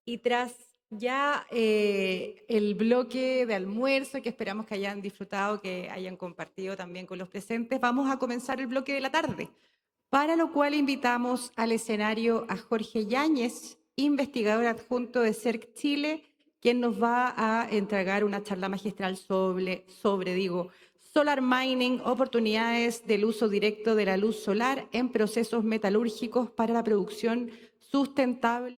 Y tras ya el bloque de almuerzo, que esperamos que hayan disfrutado, que hayan compartido también con los presentes, vamos a comenzar el bloque de la tarde, para lo cual invitamos al escenario a Jorge Yáñez, investigador adjunto de CERC Chile, quien nos va a entregar una charla magistral sobre solar mining, oportunidades del uso directo de la luz solar en procesos metalúrgicos para la producción sustentable.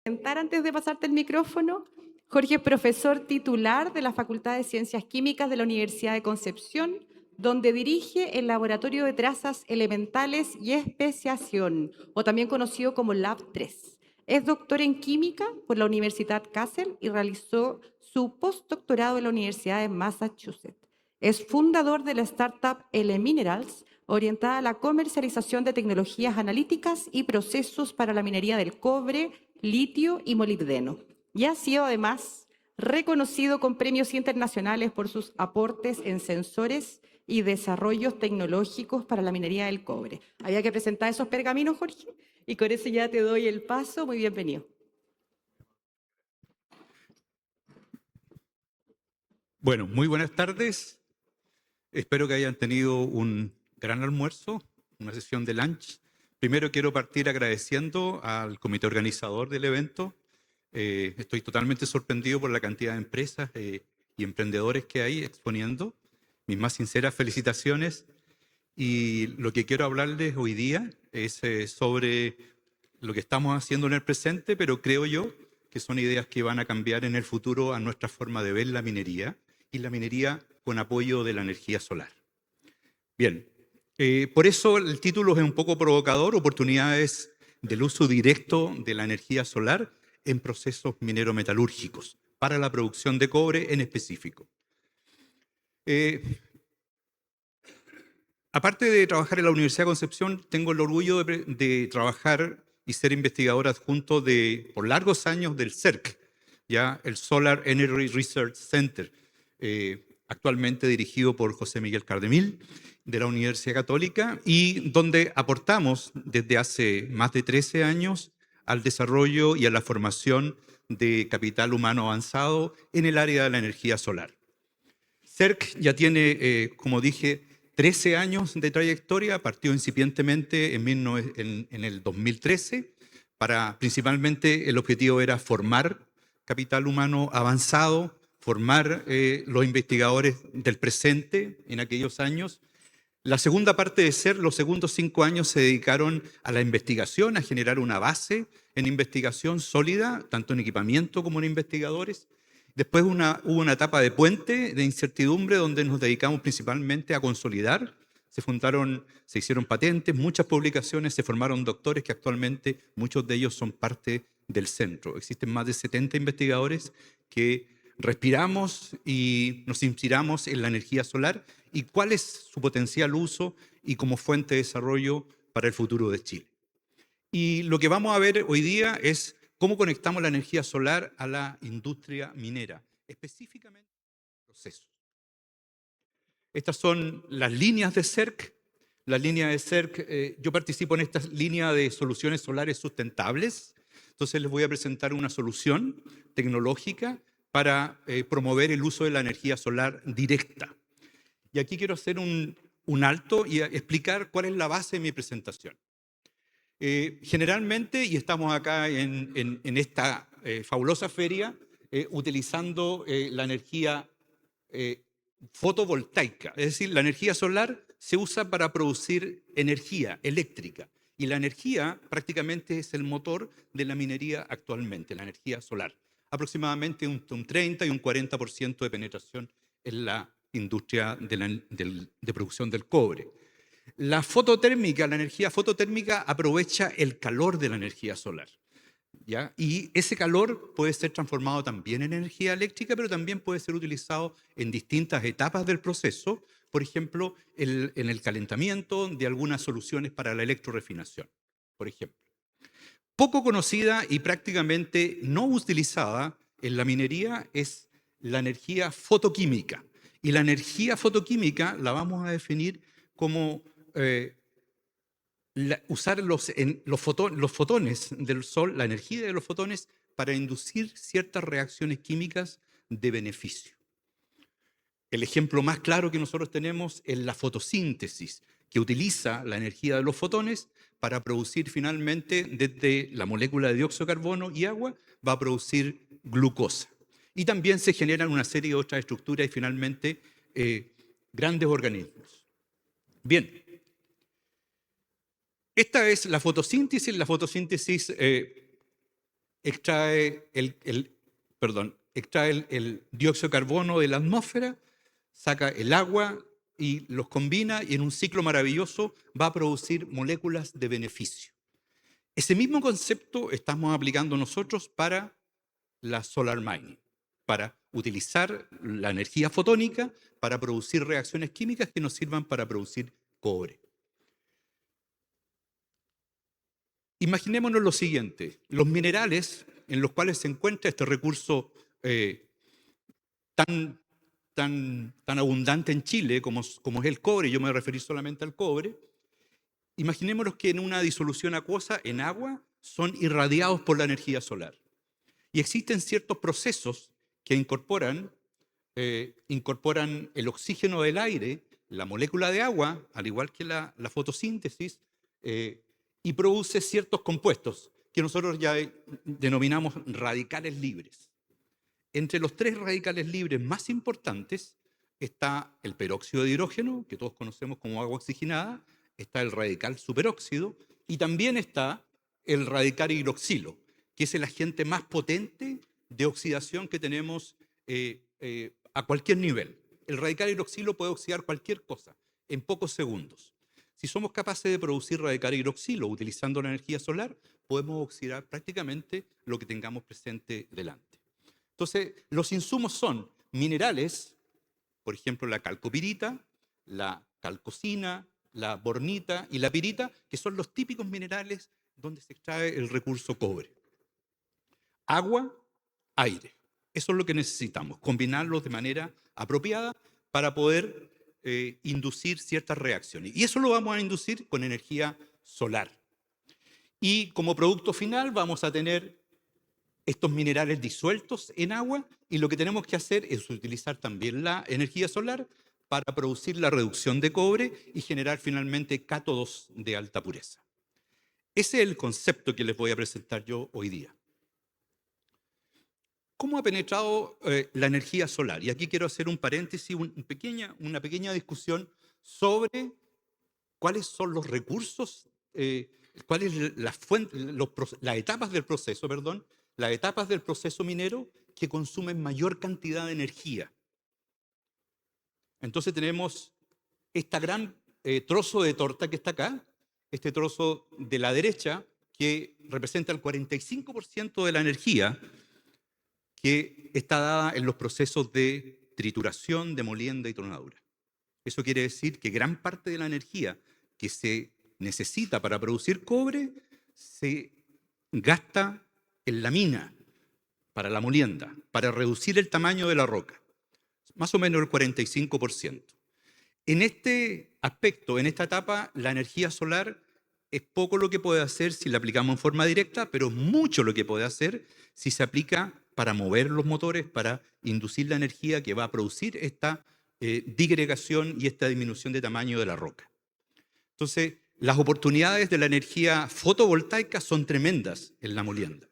Antes de pasarte el micrófono, Jorge es profesor titular de la Facultad de Ciencias Químicas de la Universidad de Concepción, donde dirige el Laboratorio de Trazas Elementales y Especiación, o también conocido como Lab 3. Es doctor en química por la Universidad Kassel y realizó su postdoctorado en la Universidad de Massachusetts. Es fundador de la startup L Minerals, orientada a la comercialización de tecnologías analíticas y procesos para la minería del cobre, litio y molibdeno. Y ha sido además reconocido con premios internacionales por sus aportes en sensores y desarrollos tecnológicos para la minería del cobre. Había que presentar esos pergaminos, Jorge, y con eso ya te doy el paso. Muy bienvenido. Bueno, muy buenas tardes. Espero que hayan tenido un gran almuerzo, una sesión de lunch. Primero quiero partir agradeciendo al comité organizador del evento. Estoy totalmente sorprendido por la cantidad de empresas y emprendedores que hay exponiendo. Mis más sinceras felicitaciones. Y lo que quiero hablarles hoy día es sobre lo que estamos haciendo en el presente, pero creo yo que son ideas que van a cambiar en el futuro a nuestra forma de ver la minería y la minería con apoyo de la energía solar. Bien, por eso el título es un poco provocador, oportunidades del uso directo de la energía solar en procesos minero-metalúrgicos para la producción de cobre en específico. Aparte de trabajar en la Universidad de Concepción, tengo el orgullo de trabajar y ser investigador adjunto por largos años del CERC, ya el Solar Energy Research Center, actualmente dirigido por José Miguel Cardemil de la Universidad Católica, y donde aportamos desde hace más de 13 años al desarrollo y a la formación de capital humano avanzado en el área de la energía solar. CERC ya tiene, como dije, 13 años de trayectoria, partió incipientemente en el 2013, principalmente el objetivo era formar capital humano avanzado, formar los investigadores del presente en aquellos años. La segunda parte de CERC, los segundos 5 años se dedicaron a la investigación, a generar una base en investigación sólida, tanto en equipamiento como en investigadores. Después hubo una etapa de puente, de incertidumbre, donde nos dedicamos principalmente a consolidar. Se hicieron patentes, muchas publicaciones, se formaron doctores que actualmente muchos de ellos son parte del centro. Existen más de 70 investigadores que respiramos y nos inspiramos en la energía solar y cuál es su potencial uso y como fuente de desarrollo para el futuro de Chile. Y lo que vamos a ver hoy día es cómo conectamos la energía solar a la industria minera, específicamente procesos. Estas son las líneas de CERC. Las líneas de CERC, yo participo en esta línea de soluciones solares sustentables. Entonces les voy a presentar una solución tecnológica para promover el uso de la energía solar directa. Y aquí quiero hacer un alto y explicar cuál es la base de mi presentación. Generalmente, y estamos acá en esta fabulosa feria, utilizando la energía fotovoltaica, es decir, la energía solar se usa para producir energía eléctrica y la energía prácticamente es el motor de la minería actualmente, la energía solar. Aproximadamente un 30 y un 40% de penetración en la industria de producción del cobre. La fototérmica, la energía fototérmica aprovecha el calor de la energía solar, ¿ya? Y ese calor puede ser transformado también en energía eléctrica, pero también puede ser utilizado en distintas etapas del proceso, por ejemplo, en el calentamiento de algunas soluciones para la electrorefinación, por ejemplo. Poco conocida y prácticamente no utilizada en la minería es la energía fotoquímica. Y la energía fotoquímica la vamos a definir como usar los fotones del Sol, la energía de los fotones, para inducir ciertas reacciones químicas de beneficio. El ejemplo más claro que nosotros tenemos es la fotosíntesis, que utiliza la energía de los fotones para producir finalmente, desde la molécula de dióxido de carbono y agua, va a producir glucosa. Y también se generan una serie de otras estructuras y finalmente grandes organismos. Bien, esta es la fotosíntesis. La fotosíntesis extrae el dióxido de carbono de la atmósfera, saca el agua y los combina, y en un ciclo maravilloso va a producir moléculas de beneficio. Ese mismo concepto estamos aplicando nosotros para la solar mining, para utilizar la energía fotónica para producir reacciones químicas que nos sirvan para producir cobre. Imaginémonos lo siguiente: los minerales en los cuales se encuentra este recurso tan abundante en Chile como es el cobre, yo me voy a referir solamente al cobre. Imaginémonos que en una disolución acuosa en agua son irradiados por la energía solar. Y existen ciertos procesos que incorporan el oxígeno del aire, la molécula de agua, al igual que la fotosíntesis, y produce ciertos compuestos que nosotros ya denominamos radicales libres. Entre los 3 radicales libres más importantes está el peróxido de hidrógeno, que todos conocemos como agua oxigenada, está el radical superóxido y también está el radical hidroxilo, que es el agente más potente de oxidación que tenemos a cualquier nivel. El radical hidroxilo puede oxidar cualquier cosa en pocos segundos. Si somos capaces de producir radical hidroxilo utilizando la energía solar, podemos oxidar prácticamente lo que tengamos presente delante. Entonces, los insumos son minerales, por ejemplo, la calcopirita, la calcosina, la bornita y la pirita, que son los típicos minerales donde se extrae el recurso cobre. Agua, aire. Eso es lo que necesitamos, combinarlos de manera apropiada para poder inducir ciertas reacciones. Y eso lo vamos a inducir con energía solar. Y como producto final vamos a tener estos minerales disueltos en agua, y lo que tenemos que hacer es utilizar también la energía solar para producir la reducción de cobre y generar finalmente cátodos de alta pureza. Ese es el concepto que les voy a presentar yo hoy día. ¿Cómo ha penetrado la energía solar? Y aquí quiero hacer un paréntesis, una pequeña discusión sobre cuáles son los recursos, cuáles las etapas del proceso, las etapas del proceso minero que consumen mayor cantidad de energía. Entonces tenemos este gran trozo de torta que está acá, este trozo de la derecha, que representa el 45% de la energía que está dada en los procesos de trituración, de molienda y tronadura. Eso quiere decir que gran parte de la energía que se necesita para producir cobre se gasta en la mina, para la molienda, para reducir el tamaño de la roca, más o menos el 45%. En este aspecto, en esta etapa, la energía solar es poco lo que puede hacer si la aplicamos en forma directa, pero mucho lo que puede hacer si se aplica para mover los motores, para inducir la energía que va a producir esta digregación y esta disminución de tamaño de la roca. Entonces, las oportunidades de la energía fotovoltaica son tremendas en la molienda.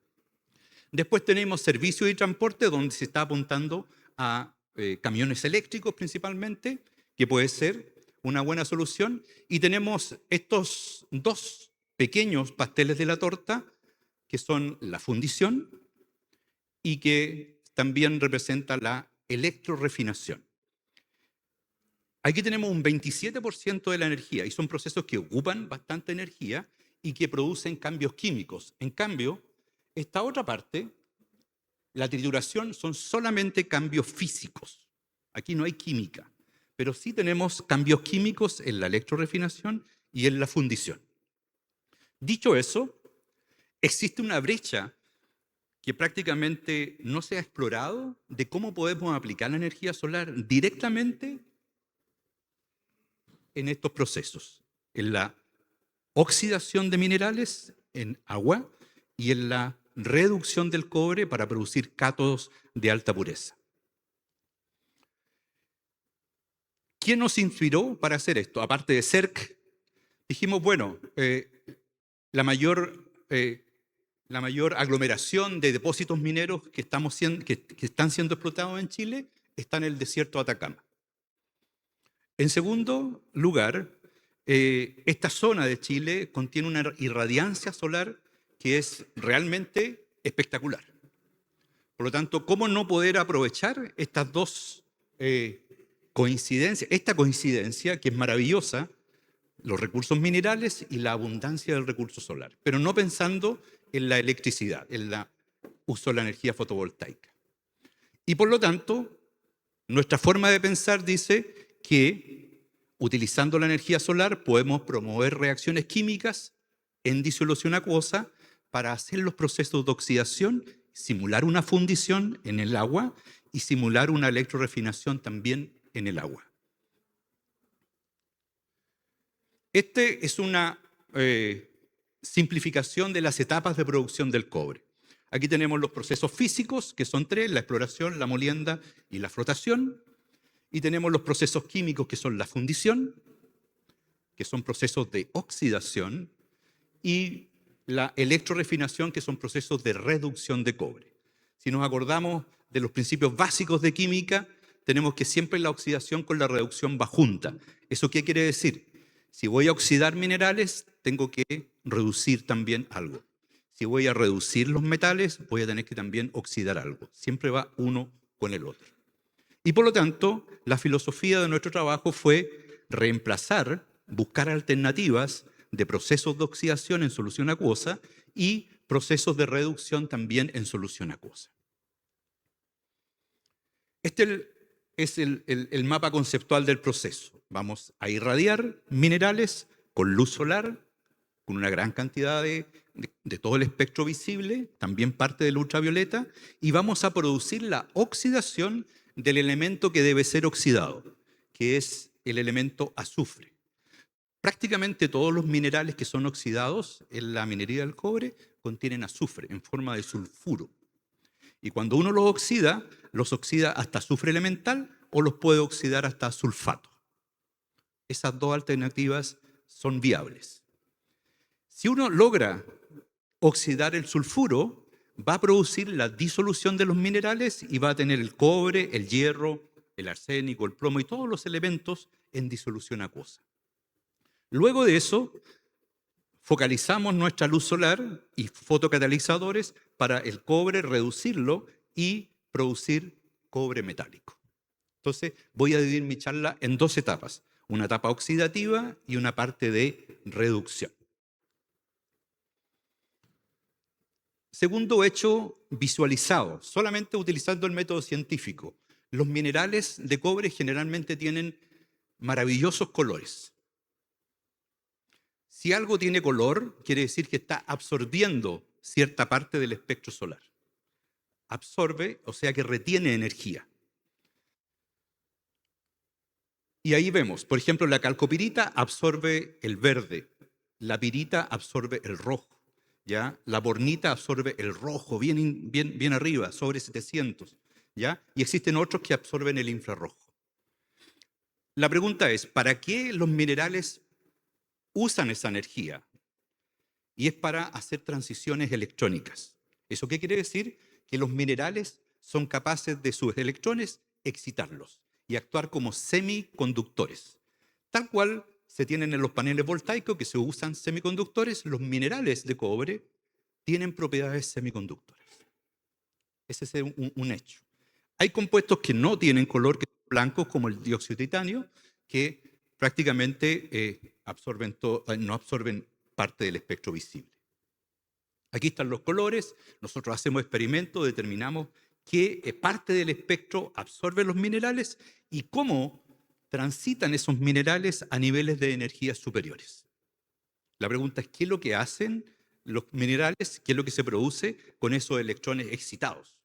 Después tenemos servicios y transporte, donde se está apuntando a camiones eléctricos principalmente, que puede ser una buena solución. Y tenemos estos 2 pequeños pasteles de la torta, que son la fundición y que también representa la electrorefinación. Aquí tenemos un 27% de la energía, y son procesos que ocupan bastante energía y que producen cambios químicos. En cambio, esta otra parte, la trituración, son solamente cambios físicos. Aquí no hay química, pero sí tenemos cambios químicos en la electrorefinación y en la fundición. Dicho eso, existe una brecha que prácticamente no se ha explorado de cómo podemos aplicar la energía solar directamente en estos procesos, en la oxidación de minerales en agua y en la reducción del cobre para producir cátodos de alta pureza. ¿Quién nos inspiró para hacer esto? Aparte de CERC, dijimos, bueno, la mayor aglomeración de depósitos mineros que están siendo explotados en Chile está en el desierto de Atacama. En segundo lugar, esta zona de Chile contiene una irradiancia solar que es realmente espectacular. Por lo tanto, ¿cómo no poder aprovechar estas dos coincidencias? Esta coincidencia que es maravillosa, los recursos minerales y la abundancia del recurso solar, pero no pensando en la electricidad, en el uso de la energía fotovoltaica. Y por lo tanto, nuestra forma de pensar dice que utilizando la energía solar podemos promover reacciones químicas en disolución acuosa para hacer los procesos de oxidación, simular una fundición en el agua y simular una electrorefinación también en el agua. Este es una simplificación de las etapas de producción del cobre. Aquí tenemos los procesos físicos, que son tres: la exploración, la molienda y la flotación. Y tenemos los procesos químicos, que son la fundición, que son procesos de oxidación, y la electrorefinación, que son procesos de reducción de cobre. Si nos acordamos de los principios básicos de química, tenemos que siempre la oxidación con la reducción va junta. ¿Eso qué quiere decir? Si voy a oxidar minerales, tengo que reducir también algo. Si voy a reducir los metales, voy a tener que también oxidar algo. Siempre va uno con el otro. Y por lo tanto, la filosofía de nuestro trabajo fue reemplazar, buscar alternativas de procesos de oxidación en solución acuosa y procesos de reducción también en solución acuosa. Este es el mapa conceptual del proceso. Vamos a irradiar minerales con luz solar, con una gran cantidad de todo el espectro visible, también parte del ultravioleta, y vamos a producir la oxidación del elemento que debe ser oxidado, que es el elemento azufre. Prácticamente todos los minerales que son oxidados en la minería del cobre contienen azufre en forma de sulfuro. Y cuando uno los oxida hasta azufre elemental o los puede oxidar hasta sulfato. Esas dos alternativas son viables. Si uno logra oxidar el sulfuro, va a producir la disolución de los minerales y va a tener el cobre, el hierro, el arsénico, el plomo y todos los elementos en disolución acuosa. Luego de eso, focalizamos nuestra luz solar y fotocatalizadores para el cobre, reducirlo y producir cobre metálico. Entonces, voy a dividir mi charla en dos etapas: una etapa oxidativa y una parte de reducción. Segundo hecho visualizado, solamente utilizando el método científico. Los minerales de cobre generalmente tienen maravillosos colores. Si algo tiene color, quiere decir que está absorbiendo cierta parte del espectro solar. Absorbe, o sea que retiene energía. Y ahí vemos, por ejemplo, la calcopirita absorbe el verde, la pirita absorbe el rojo, ¿ya? La bornita absorbe el rojo, bien arriba, sobre 700, ¿ya? Y existen otros que absorben el infrarrojo. La pregunta es, ¿para qué los minerales usan esa energía? Y es para hacer transiciones electrónicas. ¿Eso qué quiere decir? Que los minerales son capaces de sus electrones excitarlos y actuar como semiconductores. Tal cual se tienen en los paneles voltaicos que se usan semiconductores, los minerales de cobre tienen propiedades semiconductoras. Ese es un hecho. Hay compuestos que no tienen color, que son blancos, como el dióxido de titanio, que prácticamente no absorben parte del espectro visible. Aquí están los colores. Nosotros hacemos experimentos, determinamos qué parte del espectro absorbe los minerales y cómo transitan esos minerales a niveles de energía superiores. La pregunta es, ¿qué es lo que hacen los minerales? ¿Qué es lo que se produce con esos electrones excitados?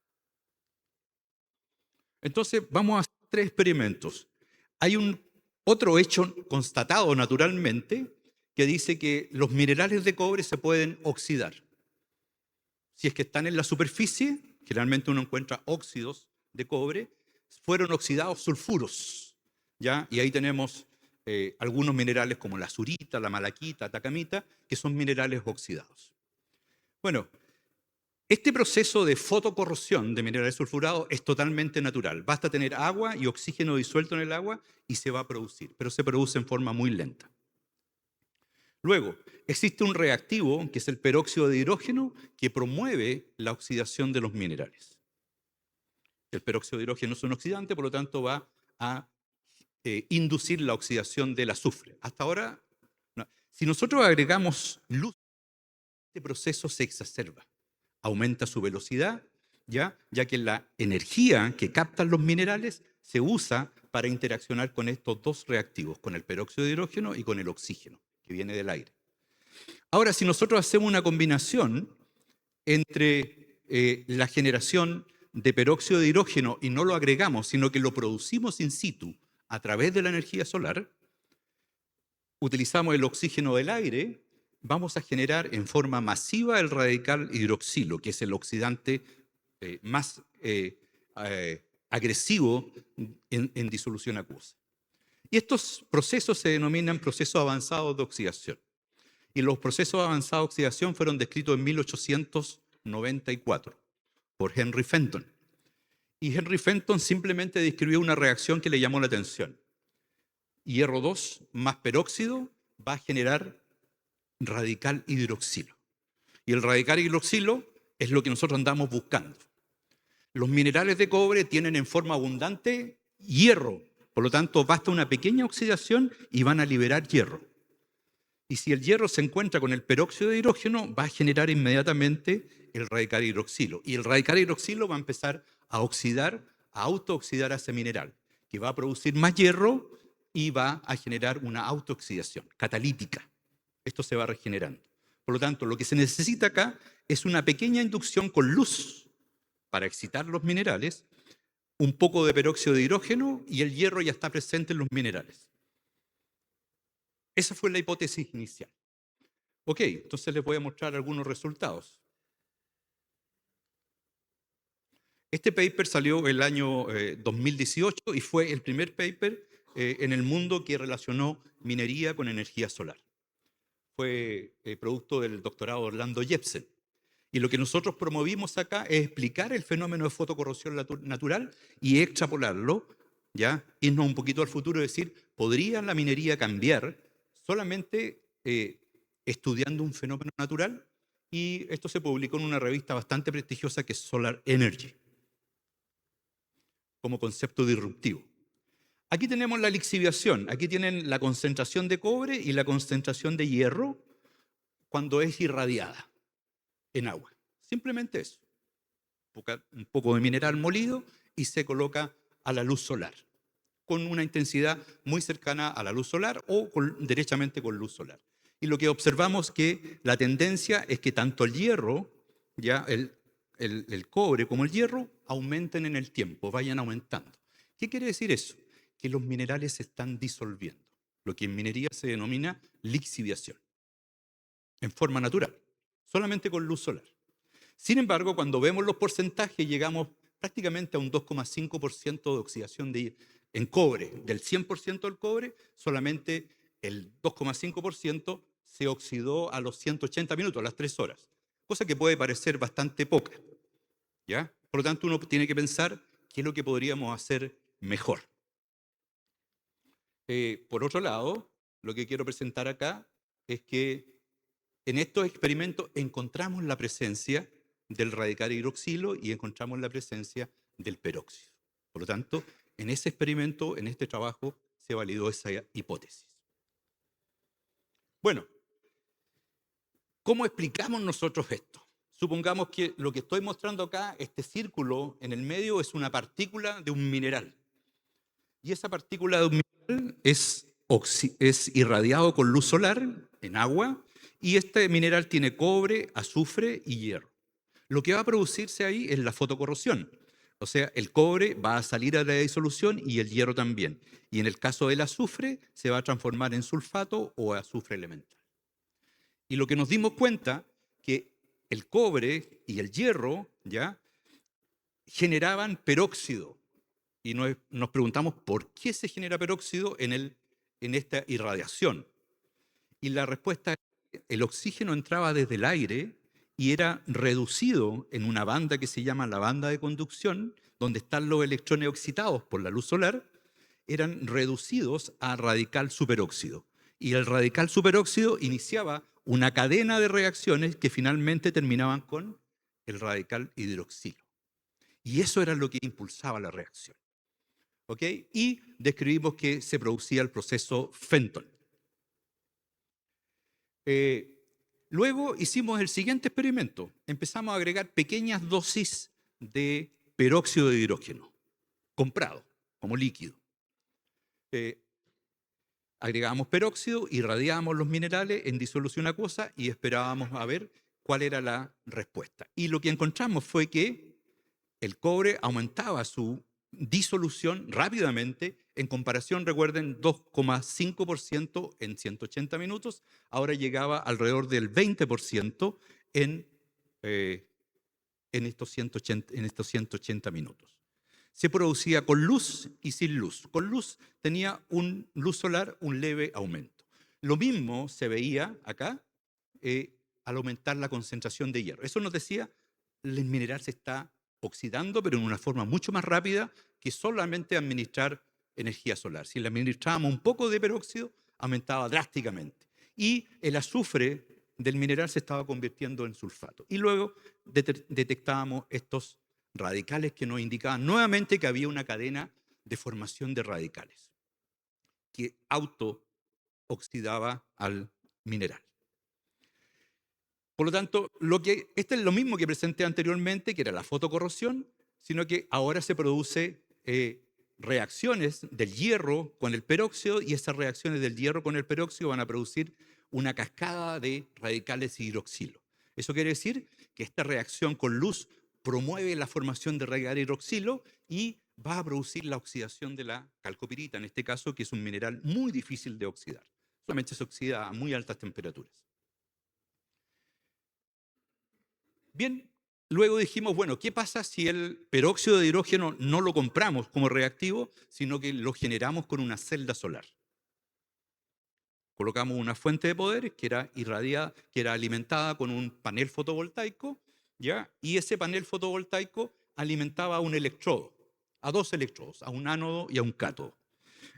Entonces, vamos a hacer 3 experimentos. Hay otro hecho constatado naturalmente, que dice que los minerales de cobre se pueden oxidar. Si es que están en la superficie, generalmente uno encuentra óxidos de cobre, fueron oxidados sulfuros, ¿ya? Y ahí tenemos algunos minerales como la azurita, la malaquita, atacamita, que son minerales oxidados. Bueno, este proceso de fotocorrosión de minerales sulfurados es totalmente natural. Basta tener agua y oxígeno disuelto en el agua y se va a producir, pero se produce en forma muy lenta. Luego, existe un reactivo, que es el peróxido de hidrógeno, que promueve la oxidación de los minerales. El peróxido de hidrógeno es un oxidante, por lo tanto va a inducir la oxidación del azufre. Hasta ahora, no. Si nosotros agregamos luz, este proceso se exacerba, aumenta su velocidad, ya que la energía que captan los minerales se usa para interaccionar con estos dos reactivos, con el peróxido de hidrógeno y con el oxígeno, que viene del aire. Ahora, si nosotros hacemos una combinación entre la generación de peróxido de hidrógeno y no lo agregamos, sino que lo producimos in situ a través de la energía solar, utilizamos el oxígeno del aire, vamos a generar en forma masiva el radical hidroxilo, que es el oxidante más agresivo en disolución acuosa. Y estos procesos se denominan procesos avanzados de oxidación. Y los procesos avanzados de oxidación fueron descritos en 1894 por Henry Fenton. Y Henry Fenton simplemente describió una reacción que le llamó la atención. Hierro 2 más peróxido va a generar radical hidroxilo. Y el radical hidroxilo es lo que nosotros andamos buscando. Los minerales de cobre tienen en forma abundante hierro, por lo tanto basta una pequeña oxidación y van a liberar hierro. Y si el hierro se encuentra con el peróxido de hidrógeno, va a generar inmediatamente el radical hidroxilo. Y el radical hidroxilo va a empezar a oxidar, a autooxidar a ese mineral, que va a producir más hierro y va a generar una autooxidación catalítica. Esto se va regenerando. Por lo tanto, lo que se necesita acá es una pequeña inducción con luz para excitar los minerales, un poco de peróxido de hidrógeno y el hierro ya está presente en los minerales. Esa fue la hipótesis inicial. Ok, entonces les voy a mostrar algunos resultados. Este paper salió el año 2018 y fue el primer paper en el mundo que relacionó minería con energía solar. Fue producto del doctorado de Orlando Jepsen. Y lo que nosotros promovimos acá es explicar el fenómeno de fotocorrosión natural y extrapolarlo, ¿ya? Irnos un poquito al futuro y decir, ¿podría la minería cambiar solamente estudiando un fenómeno natural? Y esto se publicó en una revista bastante prestigiosa que es Solar Energy, como concepto disruptivo. Aquí tenemos la lixiviación, aquí tienen la concentración de cobre y la concentración de hierro cuando es irradiada en agua. Simplemente eso. Un poco de mineral molido y se coloca a la luz solar, con una intensidad muy cercana a la luz solar o derechamente con luz solar. Y lo que observamos que la tendencia es que tanto el hierro, ya el cobre como el hierro, aumenten en el tiempo, vayan aumentando. ¿Qué quiere decir eso? Que los minerales se están disolviendo, lo que en minería se denomina lixiviación, en forma natural, solamente con luz solar. Sin embargo, cuando vemos los porcentajes, llegamos prácticamente a un 2,5% de oxidación en cobre. Del 100% del cobre, solamente el 2,5% se oxidó a los 180 minutos, a las 3 horas, cosa que puede parecer bastante poca, ¿ya? Por lo tanto, uno tiene que pensar qué es lo que podríamos hacer mejor. Por otro lado, lo que quiero presentar acá es que en estos experimentos encontramos la presencia del radical hidroxilo y encontramos la presencia del peróxido. Por lo tanto, en ese experimento, en este trabajo, se validó esa hipótesis. Bueno, ¿cómo explicamos nosotros esto? Supongamos que lo que estoy mostrando acá, este círculo en el medio, es una partícula de un mineral. Y esa partícula de un mineral es irradiado con luz solar en agua, y este mineral tiene cobre, azufre y hierro. Lo que va a producirse ahí es la fotocorrosión. O sea, el cobre va a salir a la disolución y el hierro también. Y en el caso del azufre, se va a transformar en sulfato o azufre elemental. Y lo que nos dimos cuenta que el cobre y el hierro, ¿ya?, generaban peróxido. Y nos preguntamos por qué se genera peróxido en esta irradiación. Y la respuesta es que el oxígeno entraba desde el aire y era reducido en una banda que se llama la banda de conducción, donde están los electrones excitados por la luz solar, eran reducidos a radical superóxido. Y el radical superóxido iniciaba una cadena de reacciones que finalmente terminaban con el radical hidroxilo. Y eso era lo que impulsaba la reacción. ¿Ok? Y describimos que se producía el proceso Fenton. Luego hicimos el siguiente experimento. Empezamos a agregar pequeñas dosis de peróxido de hidrógeno, comprado, como líquido. Agregábamos peróxido, irradiábamos los minerales en disolución acuosa y esperábamos a ver cuál era la respuesta. Y lo que encontramos fue que el cobre aumentaba su disolución rápidamente. En comparación, recuerden, 2,5% en 180 minutos, ahora llegaba alrededor del 20% en estos 180 minutos. Se producía con luz y sin luz. Con luz tenía luz solar un leve aumento. Lo mismo se veía acá al aumentar la concentración de hierro. Eso nos decía, el mineral se está oxidando, pero en una forma mucho más rápida que solamente administrar energía solar. Si le administrábamos un poco de peróxido, aumentaba drásticamente. Y el azufre del mineral se estaba convirtiendo en sulfato. Y luego detectábamos estos radicales que nos indicaban nuevamente que había una cadena de formación de radicales que auto-oxidaba al mineral. Por lo tanto, este es lo mismo que presenté anteriormente, que era la fotocorrosión, sino que ahora se produce reacciones del hierro con el peróxido, y esas reacciones del hierro con el peróxido van a producir una cascada de radicales hidroxilo. Eso quiere decir que esta reacción con luz promueve la formación de radical hidroxilo y va a producir la oxidación de la calcopirita, en este caso, que es un mineral muy difícil de oxidar. Solamente se oxida a muy altas temperaturas. Bien, luego dijimos, bueno, ¿qué pasa si el peróxido de hidrógeno no lo compramos como reactivo, sino que lo generamos con una celda solar? Colocamos una fuente de poder que era irradiada, que era alimentada con un panel fotovoltaico, ¿ya? Y ese panel fotovoltaico alimentaba a un electrodo, a dos electrodos, a un ánodo y a un cátodo.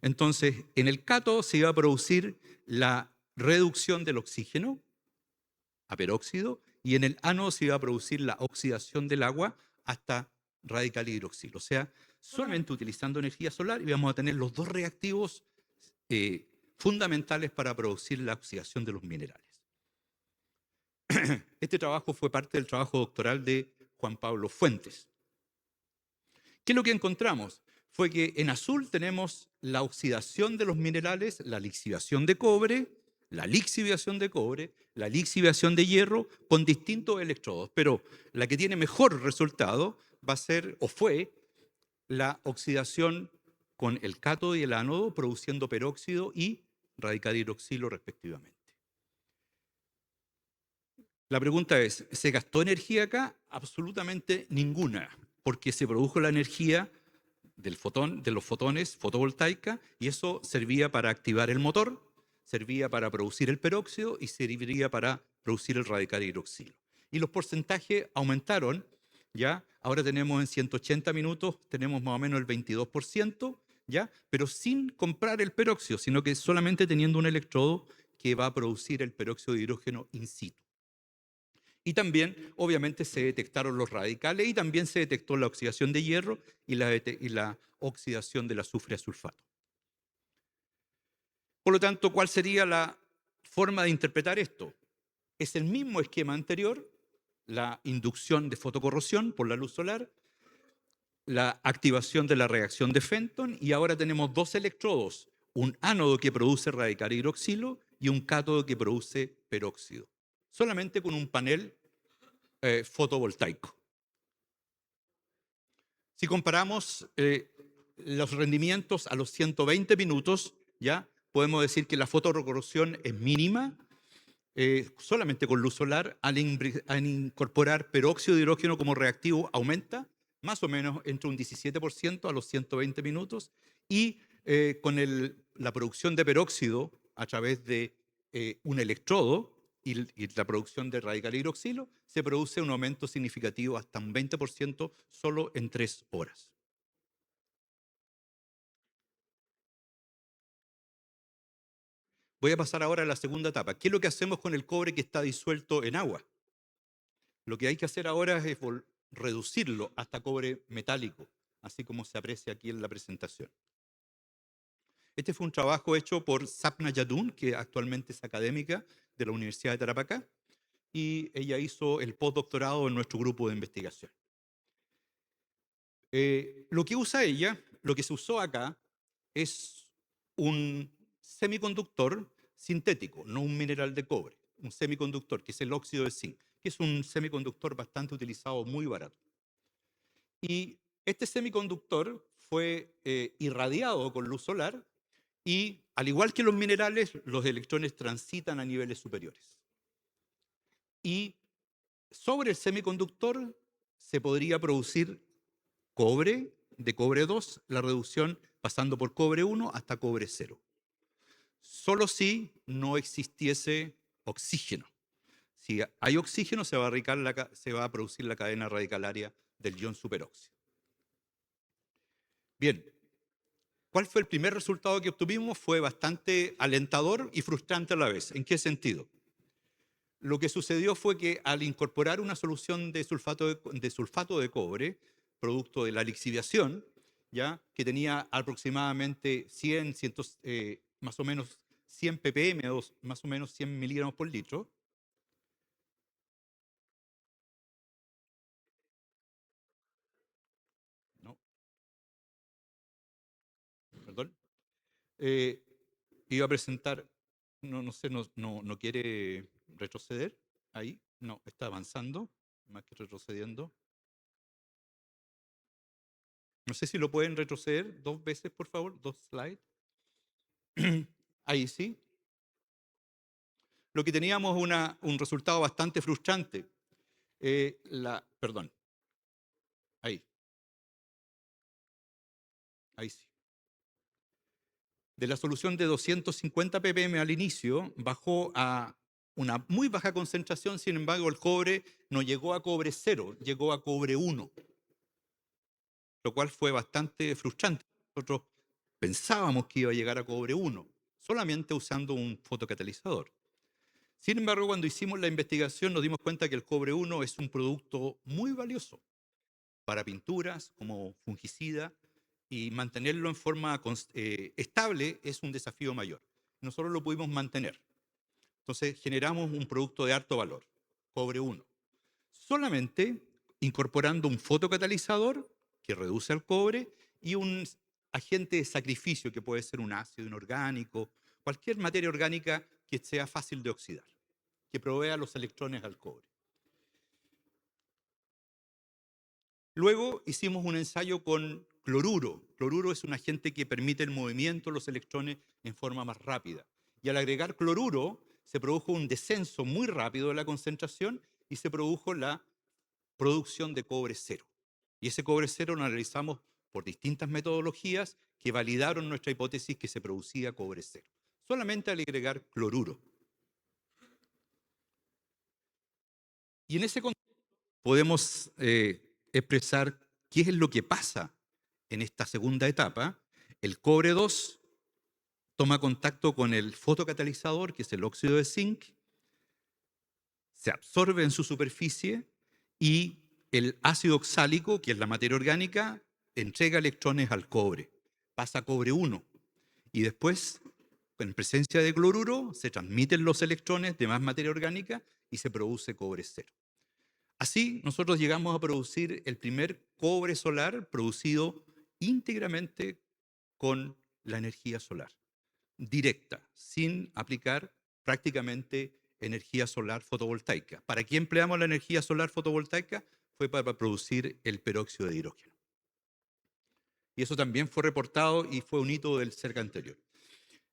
Entonces, en el cátodo se iba a producir la reducción del oxígeno a peróxido, y en el ánodo se iba a producir la oxidación del agua hasta radical hidroxilo. O sea, solamente utilizando energía solar íbamos a tener los dos reactivos fundamentales para producir la oxidación de los minerales. Este trabajo fue parte del trabajo doctoral de Juan Pablo Fuentes. ¿Qué es lo que encontramos? Fue que en azul tenemos la oxidación de los minerales, la lixiviación de cobre, la lixiviación de hierro con distintos electrodos, pero la que tiene mejor resultado va a ser, o fue, la oxidación con el cátodo y el ánodo, produciendo peróxido y radical hidroxilo respectivamente. La pregunta es, ¿se gastó energía acá? Absolutamente ninguna, porque se produjo la energía de los fotones fotovoltaica, y eso servía para activar el motor, servía para producir el peróxido y serviría para producir el radical hidroxilo. Y los porcentajes aumentaron, ¿ya? Ahora tenemos en 180 minutos, tenemos más o menos el 22%, ¿ya? Pero sin comprar el peróxido, sino que solamente teniendo un electrodo que va a producir el peróxido de hidrógeno in situ. Y también, obviamente, se detectaron los radicales y también se detectó la oxidación de hierro y la oxidación del azufre a sulfato. Por lo tanto, ¿cuál sería la forma de interpretar esto? Es el mismo esquema anterior, la inducción de fotocorrosión por la luz solar, la activación de la reacción de Fenton, y ahora tenemos dos electrodos, un ánodo que produce radical hidroxilo y un cátodo que produce peróxido, solamente con un panel fotovoltaico. Si comparamos los rendimientos a los 120 minutos, ya podemos decir que la fotocorrosión es mínima, solamente con luz solar, al incorporar peróxido de hidrógeno como reactivo, aumenta más o menos entre un 17% a los 120 minutos, y con la producción de peróxido a través de un electrodo y la producción de radical hidroxilo, se produce un aumento significativo hasta un 20% solo en 3 horas. Voy a pasar ahora a la segunda etapa. ¿Qué es lo que hacemos con el cobre que está disuelto en agua? Lo que hay que hacer ahora es reducirlo hasta cobre metálico, así como se aprecia aquí en la presentación. Este fue un trabajo hecho por Sapna Yadun, que actualmente es académica de la Universidad de Tarapacá, y ella hizo el postdoctorado en nuestro grupo de investigación. Lo que usa ella, lo que se usó acá, es un semiconductor sintético, no un mineral de cobre, un semiconductor, que es el óxido de zinc, que es un semiconductor bastante utilizado, muy barato. Y este semiconductor fue irradiado con luz solar y, al igual que los minerales, los electrones transitan a niveles superiores. Y sobre el semiconductor se podría producir cobre, de cobre 2, la reducción pasando por cobre 1 hasta cobre 0. Solo si no existiese oxígeno. Si hay oxígeno, se va a producir la cadena radicalaria del ion superóxido. Bien, ¿cuál fue el primer resultado que obtuvimos? Fue bastante alentador y frustrante a la vez. ¿En qué sentido? Lo que sucedió fue que al incorporar una solución de sulfato de cobre, producto de la lixiviación, ¿ya? Que tenía aproximadamente 100, más o menos 100 ppm, más o menos 100 miligramos por litro. No, perdón. Eh, Iba a presentar, no sé, no quiere retroceder ahí. No, está avanzando, más que retrocediendo. No sé si lo pueden retroceder 2 veces, por favor, 2 slides. Ahí sí. Lo que teníamos un resultado bastante frustrante. Perdón, ahí, ahí sí. De la solución de 250 ppm al inicio, bajó a una muy baja concentración, sin embargo el cobre no llegó a cobre 0, llegó a cobre 1, lo cual fue bastante frustrante. Nosotros pensábamos que iba a llegar a cobre 1, solamente usando un fotocatalizador. Sin embargo, cuando hicimos la investigación nos dimos cuenta que el cobre 1 es un producto muy valioso para pinturas como fungicida, y mantenerlo en forma estable es un desafío mayor. Nosotros lo pudimos mantener. Entonces generamos un producto de alto valor, cobre 1, solamente incorporando un fotocatalizador que reduce el cobre y un agente de sacrificio que puede ser un ácido inorgánico, cualquier materia orgánica que sea fácil de oxidar, que provea los electrones al cobre. Luego hicimos un ensayo con cloruro. Cloruro es un agente que permite el movimiento de los electrones en forma más rápida. Y al agregar cloruro, se produjo un descenso muy rápido de la concentración y se produjo la producción de cobre 0. Y ese cobre 0 lo analizamos por distintas metodologías que validaron nuestra hipótesis que se producía cobre 0. Solamente al agregar cloruro. Y en ese contexto podemos expresar qué es lo que pasa en esta segunda etapa. El cobre 2 toma contacto con el fotocatalizador, que es el óxido de zinc, se absorbe en su superficie y el ácido oxálico, que es la materia orgánica, entrega electrones al cobre. Pasa a cobre 1 y después, en presencia de cloruro, se transmiten los electrones de más materia orgánica y se produce cobre 0. Así, nosotros llegamos a producir el primer cobre solar producido íntegramente con la energía solar, directa, sin aplicar prácticamente energía solar fotovoltaica. ¿Para qué empleamos la energía solar fotovoltaica? Fue para producir el peróxido de hidrógeno. Y eso también fue reportado y fue un hito del CERC anterior.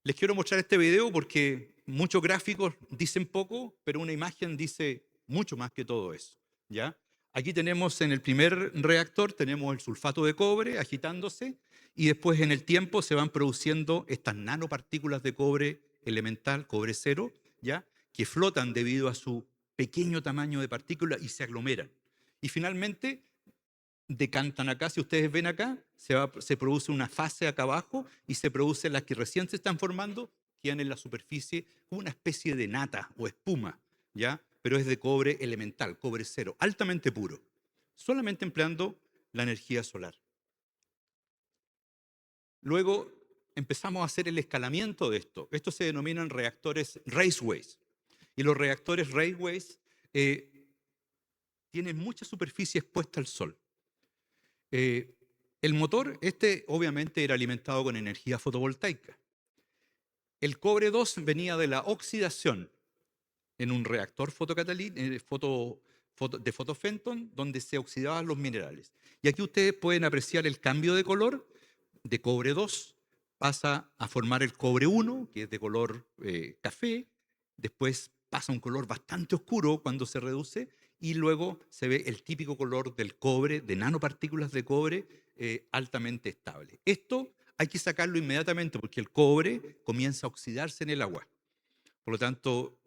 Les quiero mostrar este video porque muchos gráficos dicen poco, pero una imagen dice mucho más que todo eso, ¿ya? Aquí tenemos en el primer reactor, tenemos el sulfato de cobre agitándose y después en el tiempo se van produciendo estas nanopartículas de cobre elemental, cobre cero, ¿ya? Que flotan debido a su pequeño tamaño de partícula y se aglomeran. Y finalmente decantan acá, si ustedes ven acá, se produce una fase acá abajo y se producen las que recién se están formando, quedan en la superficie como una especie de nata o espuma, ¿ya? Pero es de cobre elemental, cobre cero, altamente puro, solamente empleando la energía solar. Luego empezamos a hacer el escalamiento de esto. Estos se denominan reactores raceways. Y los reactores raceways eh, tienen mucha superficie expuesta al sol. El motor, este obviamente era alimentado con energía fotovoltaica. El cobre 2 venía de la oxidación en un reactor de fotofenton donde se oxidaban los minerales. Y aquí ustedes pueden apreciar el cambio de color de cobre 2, pasa a formar el cobre 1, que es de color café, después pasa a un color bastante oscuro cuando se reduce y luego se ve el típico color del cobre, de nanopartículas de cobre altamente estable. Esto hay que sacarlo inmediatamente porque el cobre comienza a oxidarse en el agua. Por lo tanto,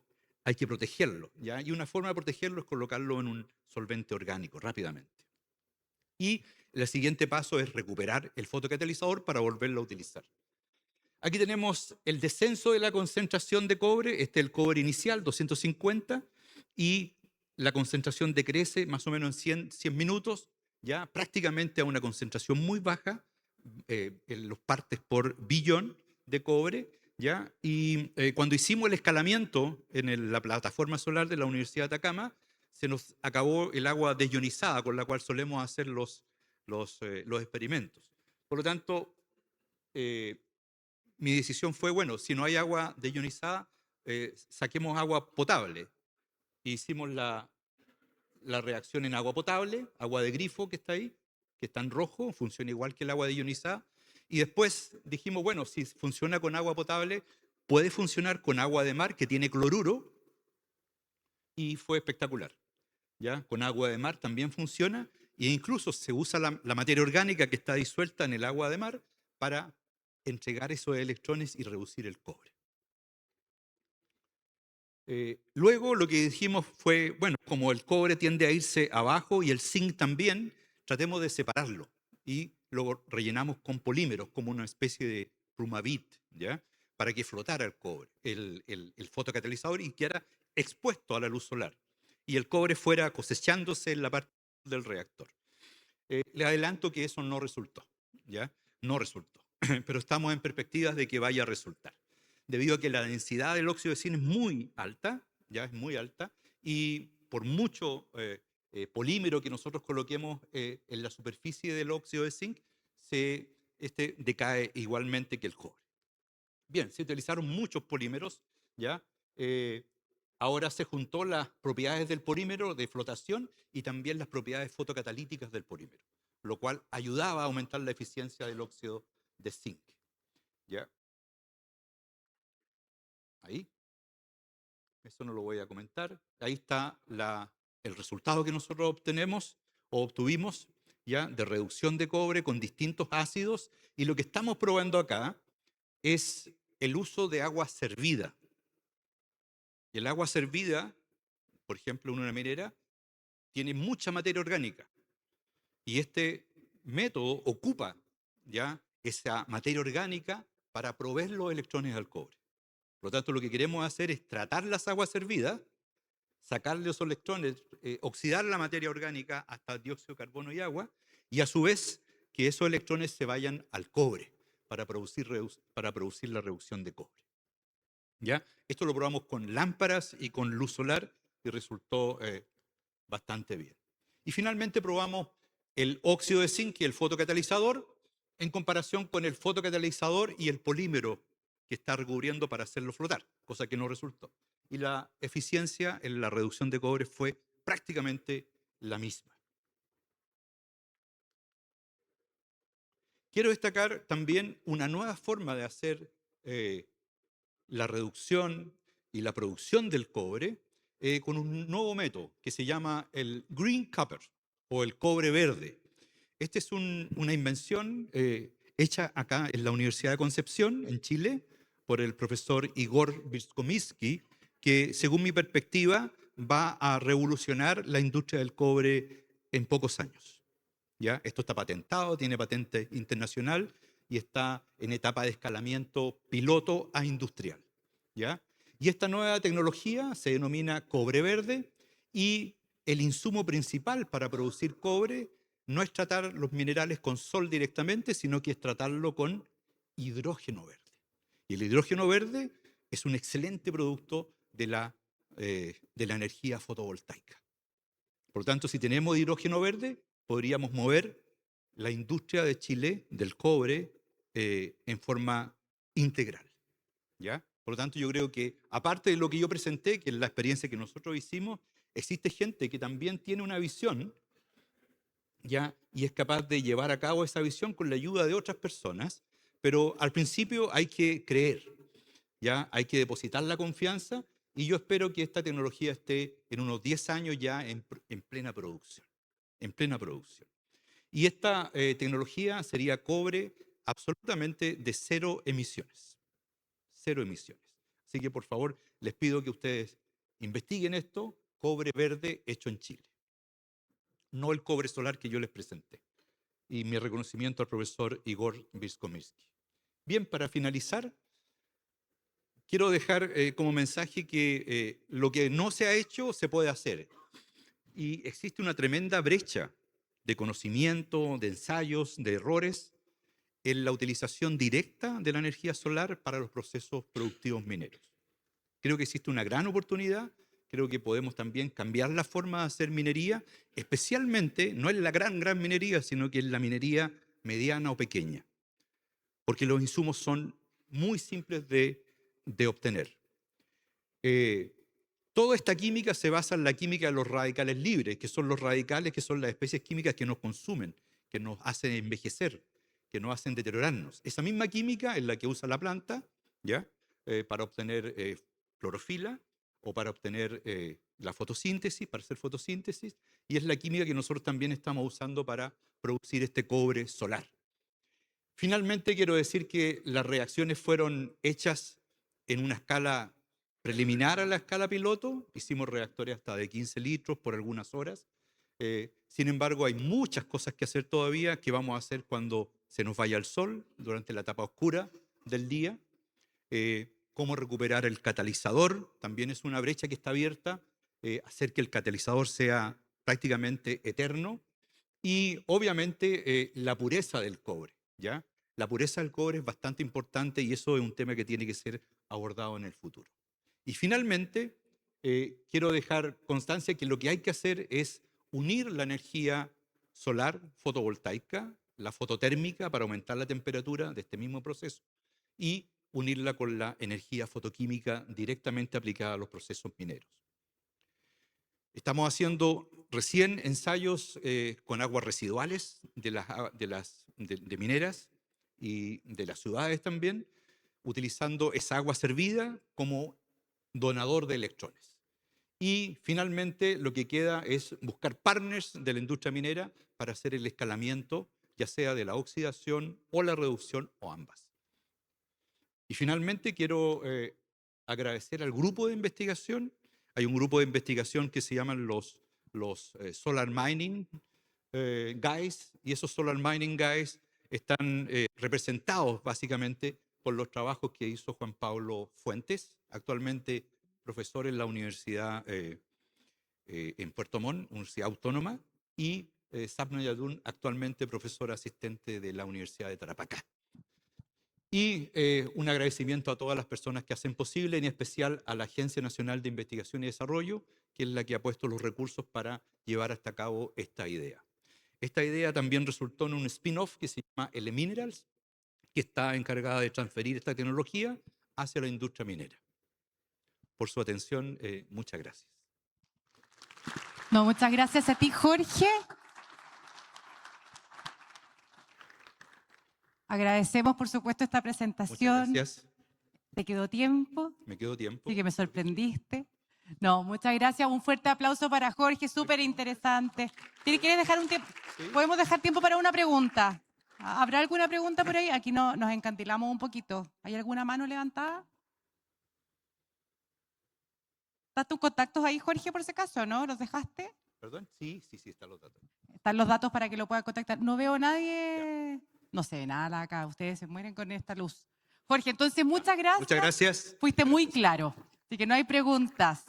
hay que protegerlo, ¿ya? Y una forma de protegerlo es colocarlo en un solvente orgánico rápidamente. Y el siguiente paso es recuperar el fotocatalizador para volverlo a utilizar. Aquí tenemos el descenso de la concentración de cobre, este es el cobre inicial, 250, y la concentración decrece más o menos en 100 minutos, ya prácticamente a una concentración muy baja, en los partes por billón de cobre, ¿ya? Y cuando hicimos el escalamiento en la plataforma solar de la Universidad de Atacama, se nos acabó el agua desionizada con la cual solemos hacer los experimentos. Por lo tanto, eh, mi decisión fue, bueno, si no hay agua deionizada, saquemos agua potable. E hicimos la reacción en agua potable, agua de grifo que está ahí, que está en rojo, funciona igual que el agua deionizada. Y después dijimos, bueno, si funciona con agua potable, puede funcionar con agua de mar que tiene cloruro, y fue espectacular. ¿Ya? Con agua de mar también funciona, e incluso se usa la materia orgánica que está disuelta en el agua de mar para entregar esos electrones y reducir el cobre. Luego lo que dijimos fue, bueno, como el cobre tiende a irse abajo y el zinc también, tratemos de separarlo y lo rellenamos con polímeros, como una especie de plumavit, ¿ya? Para que flotara el cobre, el fotocatalizador y quedara expuesto a la luz solar. Y el cobre fuera cosechándose en la parte del reactor. Le adelanto que eso no resultó, ¿ya? No resultó, pero estamos en perspectivas de que vaya a resultar, debido a que la densidad del óxido de zinc es muy alta, ya es muy alta, y por mucho polímero que nosotros coloquemos en la superficie del óxido de zinc, este decae igualmente que el cobre. Bien, se utilizaron muchos polímeros, ¿ya? Eh, Ahora se juntó las propiedades del polímero de flotación y también las propiedades fotocatalíticas del polímero, lo cual ayudaba a aumentar la eficiencia del óxido de zinc. ¿Ya? Ahí, eso no lo voy a comentar. Ahí está el resultado que nosotros obtenemos o obtuvimos, ¿ya? De reducción de cobre con distintos ácidos, y lo que estamos probando acá es el uso de agua servida. Y el agua servida, por ejemplo, en una minera, tiene mucha materia orgánica. Y este método ocupa ya esa materia orgánica para proveer los electrones al cobre. Por lo tanto, lo que queremos hacer es tratar las aguas servidas, sacarle esos electrones, oxidar la materia orgánica hasta dióxido de carbono y agua, y a su vez que esos electrones se vayan al cobre para producir la reducción de cobre. ¿Ya? Esto lo probamos con lámparas y con luz solar y resultó bastante bien. Y finalmente probamos el óxido de zinc y el fotocatalizador en comparación con el fotocatalizador y el polímero que está recubriendo para hacerlo flotar, cosa que no resultó. Y la eficiencia en la reducción de cobre fue prácticamente la misma. Quiero destacar también una nueva forma de hacer la reducción y la producción del cobre con un nuevo método que se llama el Green Copper o el cobre verde. Esta es una invención hecha acá en la Universidad de Concepción, en Chile, por el profesor Igor Vygotsky, que según mi perspectiva va a revolucionar la industria del cobre en pocos años. ¿Ya? Esto está patentado, tiene patente internacional y está en etapa de escalamiento piloto a industrial. ¿Ya? Y esta nueva tecnología se denomina cobre verde y el insumo principal para producir cobre no es tratar los minerales con sol directamente, sino que es tratarlo con hidrógeno verde. Y el hidrógeno verde es un excelente producto de la energía fotovoltaica. Por lo tanto, si tenemos hidrógeno verde, podríamos mover la industria de Chile del cobre en forma integral. ¿Ya? Por lo tanto, yo creo que, aparte de lo que yo presenté, que es la experiencia que nosotros hicimos, existe gente que también tiene una visión, ¿ya? Y es capaz de llevar a cabo esa visión con la ayuda de otras personas, pero al principio hay que creer, ¿ya? Hay que depositar la confianza y yo espero que esta tecnología esté en unos 10 años ya en plena producción, en plena producción. Y esta tecnología sería cobre absolutamente de cero emisiones. Cero emisiones. Así que por favor les pido que ustedes investiguen esto, cobre verde hecho en Chile. No el cobre solar que yo les presenté. Y mi reconocimiento al profesor Igor Vygotsky. Bien, para finalizar, quiero dejar como mensaje que lo que no se ha hecho se puede hacer. Y existe una tremenda brecha de conocimiento, de ensayos, de errores en la utilización directa de la energía solar para los procesos productivos mineros. Creo que existe una gran oportunidad, creo que podemos también cambiar la forma de hacer minería, especialmente, no es la gran minería, sino que es la minería mediana o pequeña, porque los insumos son muy simples de obtener. Toda esta química se basa en la química de los radicales libres, que son los radicales que son las especies químicas que nos consumen, que nos hacen envejecer, que nos hacen deteriorarnos. Esa misma química es la que usa la planta, ¿ya? Para obtener clorofila o para obtener la fotosíntesis, para hacer fotosíntesis, y es la química que nosotros también estamos usando para producir este cobre solar. Finalmente, quiero decir que las reacciones fueron hechas en una escala preliminar a la escala piloto. Hicimos reactores hasta de 15 litros por algunas horas. Sin embargo, hay muchas cosas que hacer todavía que vamos a hacer cuando se nos vaya el sol, durante la etapa oscura del día. Cómo recuperar el catalizador, también es una brecha que está abierta, hacer que el catalizador sea prácticamente eterno. Y obviamente la pureza del cobre, ¿ya? La pureza del cobre es bastante importante y eso es un tema que tiene que ser abordado en el futuro. Y finalmente, quiero dejar constancia que lo que hay que hacer es unir la energía solar fotovoltaica, la fototérmica para aumentar la temperatura de este mismo proceso y unirla con la energía fotoquímica directamente aplicada a los procesos mineros. Estamos haciendo recién ensayos con aguas residuales de mineras y de las ciudades también, utilizando esa agua servida como donador de electrones. Y finalmente lo que queda es buscar partners de la industria minera para hacer el escalamiento, ya sea de la oxidación o la reducción o ambas. Y finalmente quiero agradecer al grupo de investigación. Hay un grupo de investigación que se llaman los Solar Mining Guys, y esos Solar Mining Guys están representados básicamente por los trabajos que hizo Juan Pablo Fuentes, actualmente profesor en la Universidad en Puerto Montt, Universidad Autónoma, y Sapna Yadun, actualmente profesor asistente de la Universidad de Tarapacá. Y un agradecimiento a todas las personas que hacen posible, en especial a la Agencia Nacional de Investigación y Desarrollo, que es la que ha puesto los recursos para llevar hasta cabo esta idea. Esta idea también resultó en un spin-off que se llama Eleminerals, que está encargada de transferir esta tecnología hacia la industria minera. Por su atención, muchas gracias. No, muchas gracias a ti, Jorge. Agradecemos, por supuesto, esta presentación. Muchas gracias. ¿Te quedó tiempo? Me quedo tiempo. Sí, que me sorprendiste. No, muchas gracias. Un fuerte aplauso para Jorge, súper interesante. ¿Quieres dejar un tiempo? Sí. ¿Podemos dejar tiempo para una pregunta? ¿Habrá alguna pregunta por ahí? Aquí nos encantilamos un poquito. ¿Hay alguna mano levantada? ¿Están tus contactos ahí, Jorge, por si acaso, no? ¿Los dejaste? ¿Perdón? Sí, están los datos. Están los datos para que lo puedan contactar. No veo a nadie. No se ve nada acá. Ustedes se mueren con esta luz. Jorge, entonces muchas gracias. Muchas gracias. Fuiste muy claro. Así que no hay preguntas.